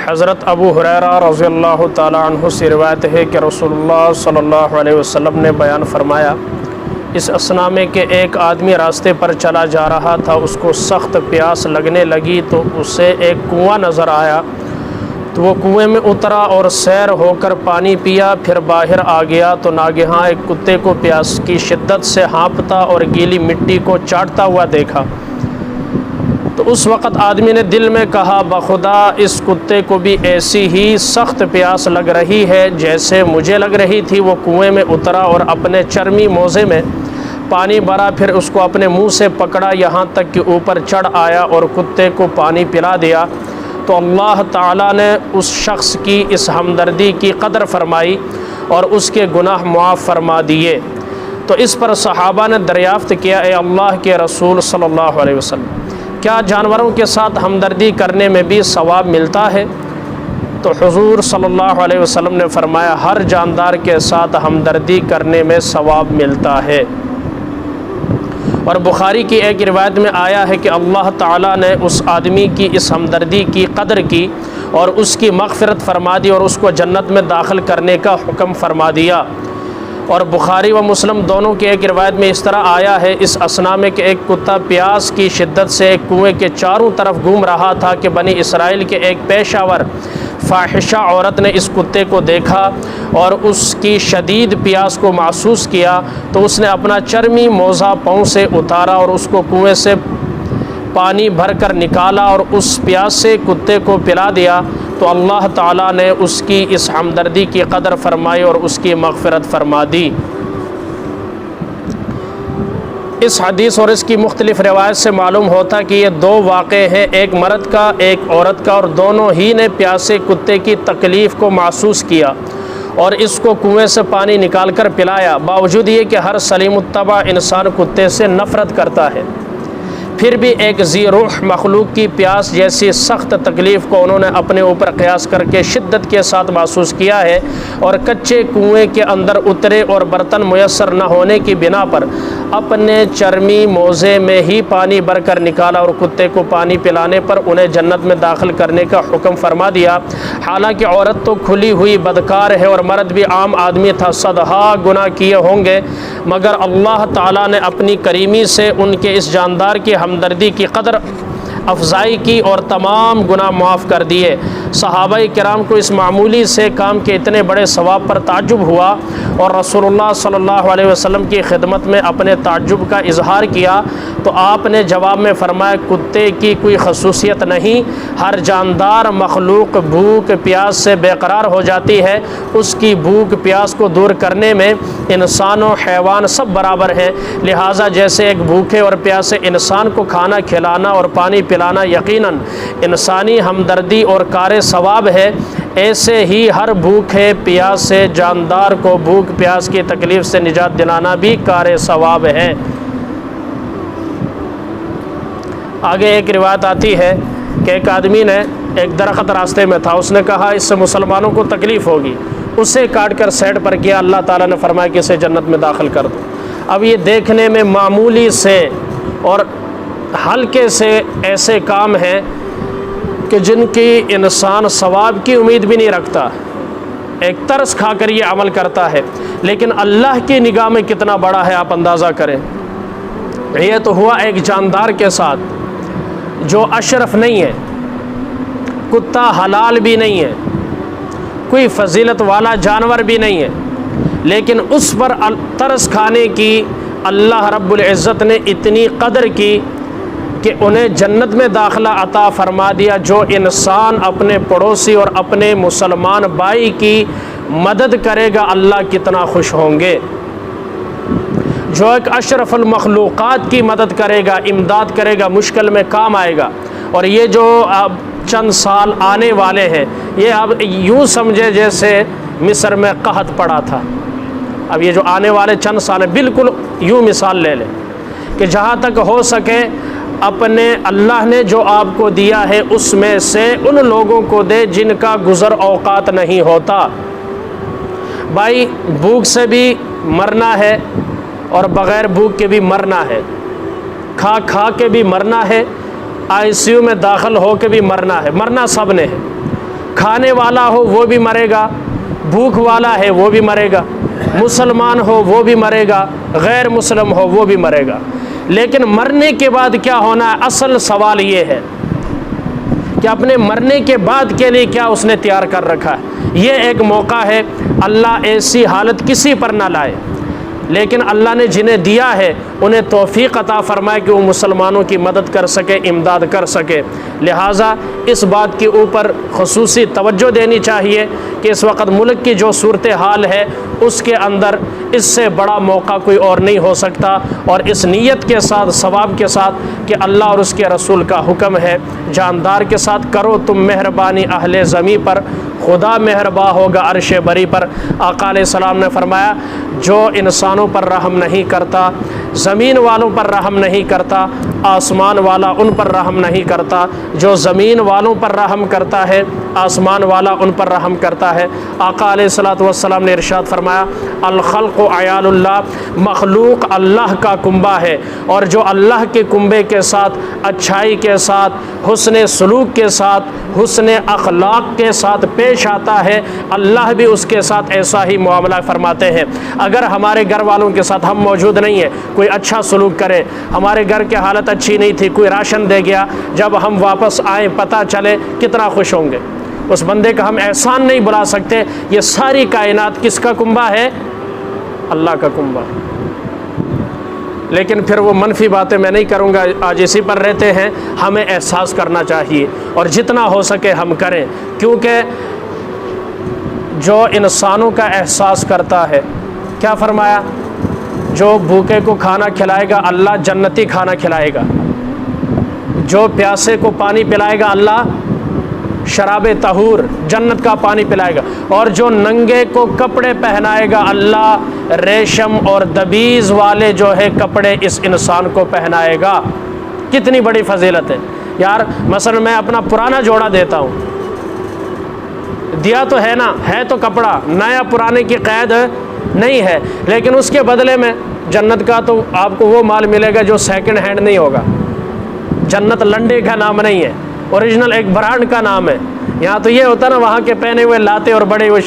حضرت ابو ہریرہ رضی اللہ تعالیٰ عنہ سے روایت ہے کہ رسول اللہ صلی اللہ علیہ وسلم نے بیان فرمایا، اس اثنا میں کہ ایک آدمی راستے پر چلا جا رہا تھا، اس کو سخت پیاس لگنے لگی تو اسے ایک کنواں نظر آیا، تو وہ کنویں میں اترا اور سیر ہو کر پانی پیا، پھر باہر آ گیا تو ناگہاں ایک کتے کو پیاس کی شدت سے ہانپتا اور گیلی مٹی کو چاٹتا ہوا دیکھا۔ تو اس وقت آدمی نے دل میں کہا، بخدا اس کتے کو بھی ایسی ہی سخت پیاس لگ رہی ہے جیسے مجھے لگ رہی تھی۔ وہ کنویں میں اترا اور اپنے چرمی موزے میں پانی بھرا، پھر اس کو اپنے منہ سے پکڑا یہاں تک کہ اوپر چڑھ آیا اور کتے کو پانی پلا دیا۔ تو اللہ تعالیٰ نے اس شخص کی اس ہمدردی کی قدر فرمائی اور اس کے گناہ معاف فرما دیے۔ تو اس پر صحابہ نے دریافت کیا، اے اللہ کے رسول صلی اللہ علیہ وسلم، کیا جانوروں کے ساتھ ہمدردی کرنے میں بھی ثواب ملتا ہے؟ تو حضور صلی اللہ علیہ وسلم نے فرمایا، ہر جاندار کے ساتھ ہمدردی کرنے میں ثواب ملتا ہے۔ اور بخاری کی ایک روایت میں آیا ہے کہ اللہ تعالیٰ نے اس آدمی کی اس ہمدردی کی قدر کی اور اس کی مغفرت فرما دی اور اس کو جنت میں داخل کرنے کا حکم فرما دیا۔ اور بخاری و مسلم دونوں کی ایک روایت میں اس طرح آیا ہے، اس اثنا میں کہ ایک کتا پیاس کی شدت سے ایک کنویں کے چاروں طرف گھوم رہا تھا کہ بنی اسرائیل کے ایک پیشہ ور فاحشہ عورت نے اس کتے کو دیکھا اور اس کی شدید پیاس کو محسوس کیا، تو اس نے اپنا چرمی موزہ پاؤں سے اتارا اور اس کو کنویں سے پانی بھر کر نکالا اور اس پیاس سے کتے کو پلا دیا۔ تو اللہ تعالیٰ نے اس کی اس ہمدردی کی قدر فرمائی اور اس کی مغفرت فرما دی۔ اس حدیث اور اس کی مختلف روایت سے معلوم ہوتا کہ یہ دو واقعے ہیں، ایک مرد کا ایک عورت کا، اور دونوں ہی نے پیاسے کتے کی تکلیف کو محسوس کیا اور اس کو کنویں سے پانی نکال کر پلایا، باوجود یہ کہ ہر سلیم الطبع انسان کتے سے نفرت کرتا ہے، پھر بھی ایک ذی روح مخلوق کی پیاس جیسی سخت تکلیف کو انہوں نے اپنے اوپر قیاس کر کے شدت کے ساتھ محسوس کیا ہے اور کچے کنویں کے اندر اترے اور برتن میسر نہ ہونے کی بنا پر اپنے چرمی موزے میں ہی پانی بھر کر نکالا اور کتے کو پانی پلانے پر انہیں جنت میں داخل کرنے کا حکم فرما دیا۔ حالانکہ عورت تو کھلی ہوئی بدکار ہے اور مرد بھی عام آدمی تھا، صدہا گناہ کیے ہوں گے، مگر اللہ تعالیٰ نے اپنی کریمی سے ان کے اس جاندار کی ہمدردی کی قدر افزائی کی اور تمام گناہ معاف کر دیے۔ صحابہ کرام کو اس معمولی سے کام کے اتنے بڑے ثواب پر تعجب ہوا اور رسول اللہ صلی اللہ علیہ وسلم کی خدمت میں اپنے تعجب کا اظہار کیا، تو آپ نے جواب میں فرمایا، کتے کی کوئی خصوصیت نہیں، ہر جاندار مخلوق بھوک پیاس سے بے قرار ہو جاتی ہے، اس کی بھوک پیاس کو دور کرنے میں انسان و حیوان سب برابر ہیں، لہٰذا جیسے ایک بھوکے اور پیاسے انسان کو کھانا کھلانا اور پانی پلانا یقیناً انسانی ہمدردی اور کار ثواب ہے، ایسے ہی ہر بھوکے پیاسے جاندار کو بھوک پیاس کی تکلیف سے نجات دلانا بھی کار ثواب ہے۔ آگے ایک روایت آتی ہے کہ ایک آدمی نے ایک درخت راستے میں تھا، اس نے کہا اس سے مسلمانوں کو تکلیف ہوگی، اسے کاٹ کر سائڈ پر کیا، اللہ تعالیٰ نے فرمایا کہ اسے جنت میں داخل کر دو۔ اب یہ دیکھنے میں معمولی سے اور ہلکے سے ایسے کام ہیں کہ جن کی انسان ثواب کی امید بھی نہیں رکھتا، ایک ترس کھا کر یہ عمل کرتا ہے، لیکن اللہ کی نگاہ میں کتنا بڑا ہے آپ اندازہ کریں۔ یہ تو ہوا ایک جاندار کے ساتھ جو اشرف نہیں ہے، کتا حلال بھی نہیں ہے، کوئی فضیلت والا جانور بھی نہیں ہے، لیکن اس پر ترس کھانے کی اللہ رب العزت نے اتنی قدر کی کہ انہیں جنت میں داخلہ عطا فرما دیا۔ جو انسان اپنے پڑوسی اور اپنے مسلمان بھائی کی مدد کرے گا، اللہ کتنا خوش ہوں گے۔ جو ایک اشرف المخلوقات کی مدد کرے گا، امداد کرے گا، مشکل میں کام آئے گا۔ اور یہ جو اب چند سال آنے والے ہیں، یہ اب یوں سمجھے جیسے مصر میں قحط پڑا تھا، اب یہ جو آنے والے چند سال ہیں بالکل یوں مثال لے لیں کہ جہاں تک ہو سکے اپنے اللہ نے جو آپ کو دیا ہے اس میں سے ان لوگوں کو دے جن کا گزر اوقات نہیں ہوتا۔ بھائی بھوک سے بھی مرنا ہے اور بغیر بھوک کے بھی مرنا ہے، کھا کھا کے بھی مرنا ہے، آئی سی یو میں داخل ہو کے بھی مرنا ہے، مرنا سب نے ہے۔ کھانے والا ہو وہ بھی مرے گا، بھوک والا ہے وہ بھی مرے گا، مسلمان ہو وہ بھی مرے گا، غیر مسلم ہو وہ بھی مرے گا۔ لیکن مرنے کے بعد کیا ہونا ہے، اصل سوال یہ ہے کہ اپنے مرنے کے بعد کے لیے کیا اس نے تیار کر رکھا ہے۔ یہ ایک موقع ہے، اللہ ایسی حالت کسی پر نہ لائے، لیکن اللہ نے جنہیں دیا ہے انہیں توفیق عطا فرمائے کہ وہ مسلمانوں کی مدد کر سکے، امداد کر سکے۔ لہٰذا اس بات کے اوپر خصوصی توجہ دینی چاہیے کہ اس وقت ملک کی جو صورتحال ہے اس کے اندر اس سے بڑا موقع کوئی اور نہیں ہو سکتا، اور اس نیت کے ساتھ، ثواب کے ساتھ کہ اللہ اور اس کے رسول کا حکم ہے جاندار کے ساتھ، کرو تم مہربانی اہل زمیں پر، خدا مہرباں ہوگا عرش بری پر۔ آقا علیہ السلام نے فرمایا جو انسانوں پر رحم نہیں کرتا، زمین والوں پر رحم نہیں کرتا، آسمان والا ان پر رحم نہیں کرتا، جو زمین والوں پر رحم کرتا ہے آسمان والا ان پر رحم کرتا ہے۔ آقا علیہ السلام نے ارشاد فرمایا الخلق عیال اللہ، مخلوق اللہ کا کنبہ ہے، اور جو اللہ کے کنبے کے ساتھ اچھائی کے ساتھ، حسن سلوک کے ساتھ، حسن اخلاق کے ساتھ پیش آتا ہے، اللہ بھی اس کے ساتھ ایسا ہی معاملہ فرماتے ہیں۔ اگر ہمارے گھر والوں کے ساتھ ہم موجود نہیں ہیں، کوئی اچھا سلوک کرے، ہمارے گھر کی حالت اچھی نہیں تھی، کوئی راشن دے گیا، جب ہم واپس آئیں پتہ چلے کتنا خوش ہوں گے۔ اس بندے کا ہم احسان نہیں بلا سکتے۔ یہ ساری کائنات کس کا کنبہ ہے؟ اللہ کا کنبہ۔ لیکن پھر وہ منفی باتیں میں نہیں کروں گا، آج اسی پر رہتے ہیں۔ ہمیں احساس کرنا چاہیے اور جتنا ہو سکے ہم کریں، کیونکہ جو انسانوں کا احساس کرتا ہے، کیا فرمایا؟ جو بھوکے کو کھانا کھلائے گا اللہ جنتی کھانا کھلائے گا، جو پیاسے کو پانی پلائے گا اللہ شراب طہور جنت کا پانی پلائے گا، اور جو ننگے کو کپڑے پہنائے گا اللہ ریشم اور دبیز والے جو ہے کپڑے اس انسان کو پہنائے گا۔ کتنی بڑی فضیلت ہے یار۔ مثلا میں اپنا پرانا جوڑا دیتا ہوں، دیا تو ہے نا، ہے تو کپڑا، نیا پرانے کی قید نہیں ہے، لیکن اس کے بدلے میں جنت کا تو آپ کو وہ مال ملے گا جو سیکنڈ ہینڈ نہیں ہوگا۔ جنت لنڈے کا نام نہیں ہے، اوریجنل ایک برانڈ کا نام ہے۔ یہاں تو یہ ہوتا نا وہاں کے پہنے ہوئے لاتے اور بڑے ہوئے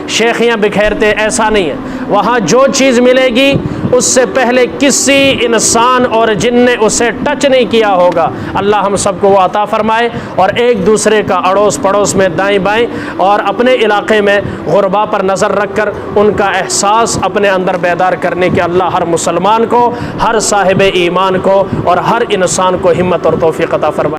شیخیاں بکھیرتے، ایسا نہیں ہے۔ وہاں جو چیز ملے گی اس سے پہلے کسی انسان اور جن نے اسے ٹچ نہیں کیا ہوگا۔ اللہ ہم سب کو وہ عطا فرمائے، اور ایک دوسرے کا اڑوس پڑوس میں دائیں بائیں اور اپنے علاقے میں غربا پر نظر رکھ کر ان کا احساس اپنے اندر بیدار کرنے کے اللہ ہر مسلمان کو، ہر صاحب ایمان کو اور ہر انسان کو ہمت اور توفیق عطا فرمائے۔